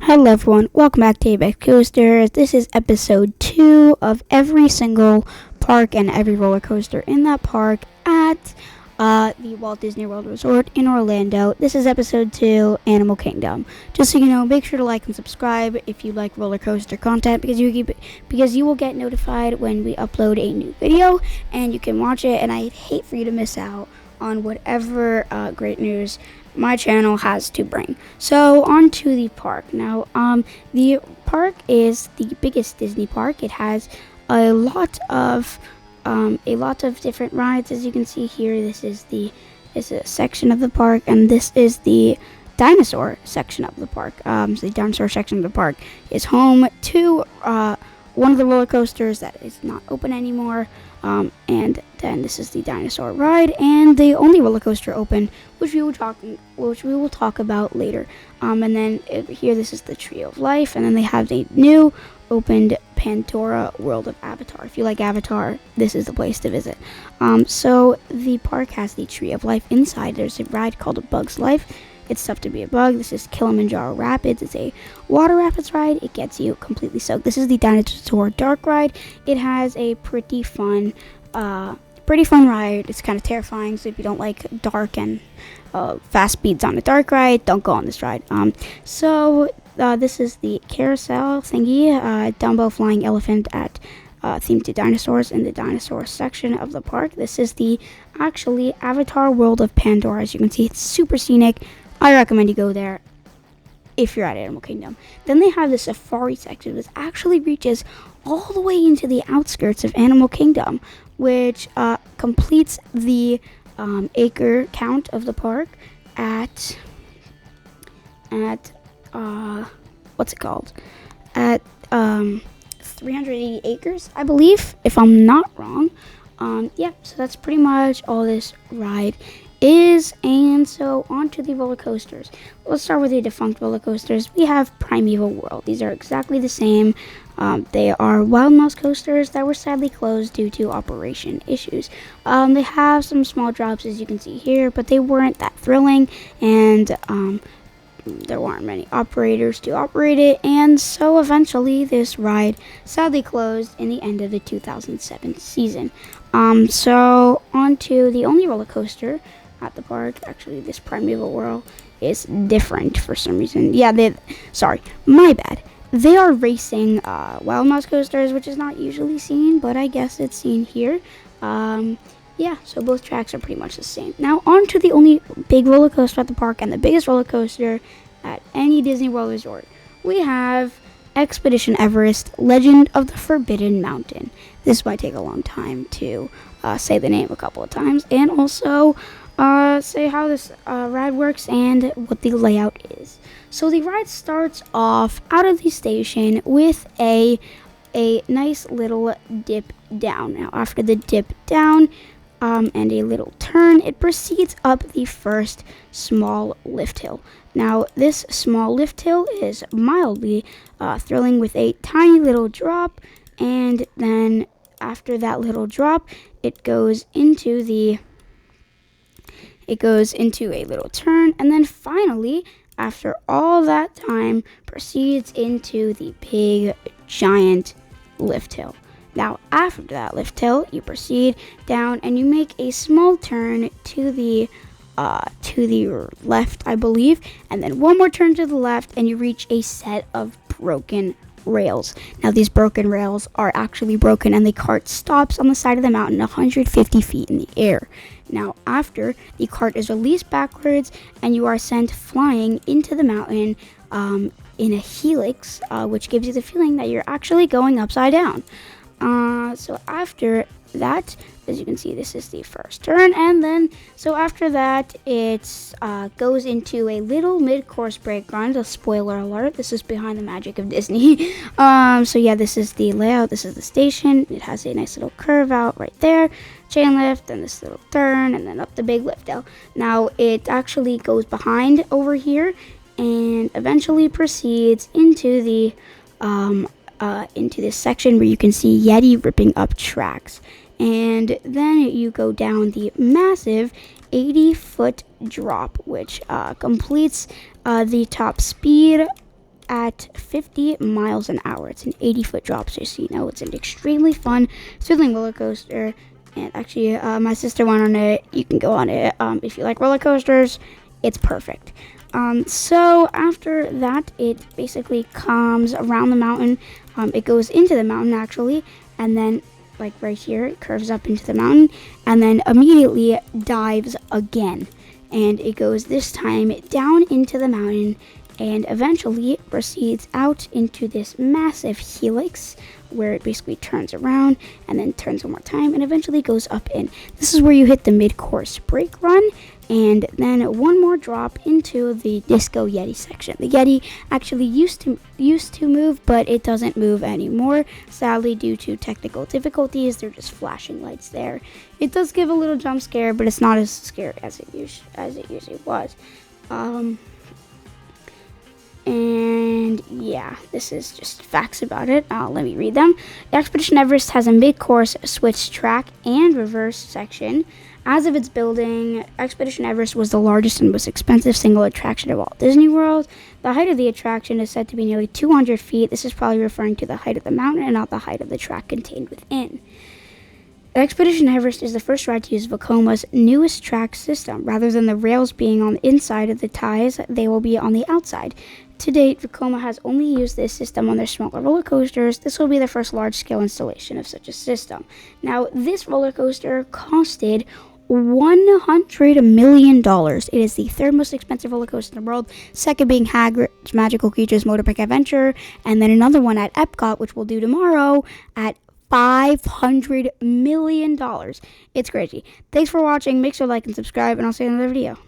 Hello everyone, welcome back to Apex Coasters. This is episode 2 of every single park and every roller coaster in that park at the Walt Disney World Resort in Orlando. This is episode 2, Animal Kingdom. Just so you know, make sure to like and subscribe if you like roller coaster content because you will get notified when we upload a new video and you can watch it, and I'd hate for you to miss out on whatever great news my channel has to bring. So on to the park. Now, the park is the biggest Disney park. It has a lot of different rides. As you can see here, this is a section of the park, and this is the dinosaur section of the park. So the dinosaur section of the park is home to one of the roller coasters that is not open anymore. And then this is the dinosaur ride, and the only roller coaster open, which we will talk about later. And then here, this is the Tree of Life, and then they have a new opened Pandora World of Avatar. If you like Avatar, this is the place to visit. So the park has the Tree of Life inside. There's a ride called A Bug's Life. It's tough to be a bug. This is Kilimanjaro Rapids. It's a water rapids ride. It gets you completely soaked. This is the Dinosaur Dark ride. It has a pretty fun ride. It's kind of terrifying, so if you don't like dark and fast speeds on a dark ride, don't go on this ride. This is the carousel thingy, Dumbo flying elephant at themed to dinosaurs in the dinosaur section of the park. This is the actually Avatar World of Pandora. As you can see, it's super scenic. I recommend you go there if you're at Animal Kingdom. Then they have the safari section, which actually reaches all the way into the outskirts of Animal Kingdom, which completes the acre count of the park at what's it called? At 380 acres, I believe, if I'm not wrong. So that's pretty much all this ride is. And so on to the roller coasters. Let's start with the defunct roller coasters. We have Primeval World. These are exactly the same. They are Wild Mouse coasters that were sadly closed due to operation issues. They have some small drops, as you can see here, but they weren't that thrilling, and there weren't many operators to operate it, and so eventually this ride sadly closed in the end of the 2007 season. So on to the only roller coaster at the park. Actually, this Primeval World is different for some reason. My bad. They are racing Wild Mouse coasters, which is not usually seen, but I guess it's seen here. So both tracks are pretty much the same. Now on to the only big roller coaster at the park and the biggest roller coaster at any Disney World resort. We have Expedition Everest, Legend of the Forbidden Mountain. This might take a long time to say the name a couple of times, and also say how this ride works and what the layout is. So the ride starts off out of the station with a nice little dip down. Now after the dip down and a little turn, it proceeds up the first small lift hill. Now this small lift hill is mildly thrilling with a tiny little drop, and then after that little drop, it goes into a little turn, and then finally, after all that time, proceeds into the big giant lift hill. Now after that lift hill, you proceed down and you make a small turn to the left, I believe, and then one more turn to the left, and you reach a set of broken rails. Now these broken rails are actually broken, and the cart stops on the side of the mountain 150 feet in the air. Now after, the cart is released backwards and you are sent flying into the mountain in a helix, which gives you the feeling that you're actually going upside down. So after that, as you can see, this is the first turn, and then so after that it goes into a little mid-course brake run. A spoiler alert, this is behind the magic of Disney. This is the layout. This is the station. It has a nice little curve out right there, chain lift, and this little turn, and then up the big lift hill. Now it actually goes behind over here and eventually proceeds into this section where you can see Yeti ripping up tracks. And then you go down the massive 80-foot drop, which completes the top speed at 50 miles an hour. It's an 80-foot drop, so you know it's an extremely fun, thrilling roller coaster. And actually, my sister went on it. You can go on it if you like roller coasters. It's perfect. So after that, it basically comes around the mountain. It goes into the mountain, actually, and then, like right here, it curves up into the mountain, and then immediately dives again. And it goes this time down into the mountain, and eventually proceeds out into this massive helix where it basically turns around and then turns one more time and eventually goes up in. This is where you hit the mid-course brake run, and then one more drop into the Disco Yeti section. The Yeti actually used to move, but it doesn't move anymore, sadly, due to technical difficulties. They're just flashing lights there. It does give a little jump scare, but it's not as scary as it usually was. And yeah, this is just facts about it. Let me read them. The Expedition Everest has a mid-course switch track and reverse section. As of its building, Expedition Everest was the largest and most expensive single attraction of Walt Disney World. The height of the attraction is said to be nearly 200 feet. This is probably referring to the height of the mountain and not the height of the track contained within. Expedition Everest is the first ride to use Vekoma's newest track system. Rather than the rails being on the inside of the ties, they will be on the outside. To date, Vekoma has only used this system on their smaller roller coasters. This will be the first large-scale installation of such a system. Now, this roller coaster costed $100 million. It is the third most expensive roller coaster in the world, second being Hagrid's Magical Creatures Motorbike Adventure, and then another one at Epcot, which we'll do tomorrow, at $500 million. It's crazy. Thanks for watching. Make sure to like and subscribe, and I'll see you in another video.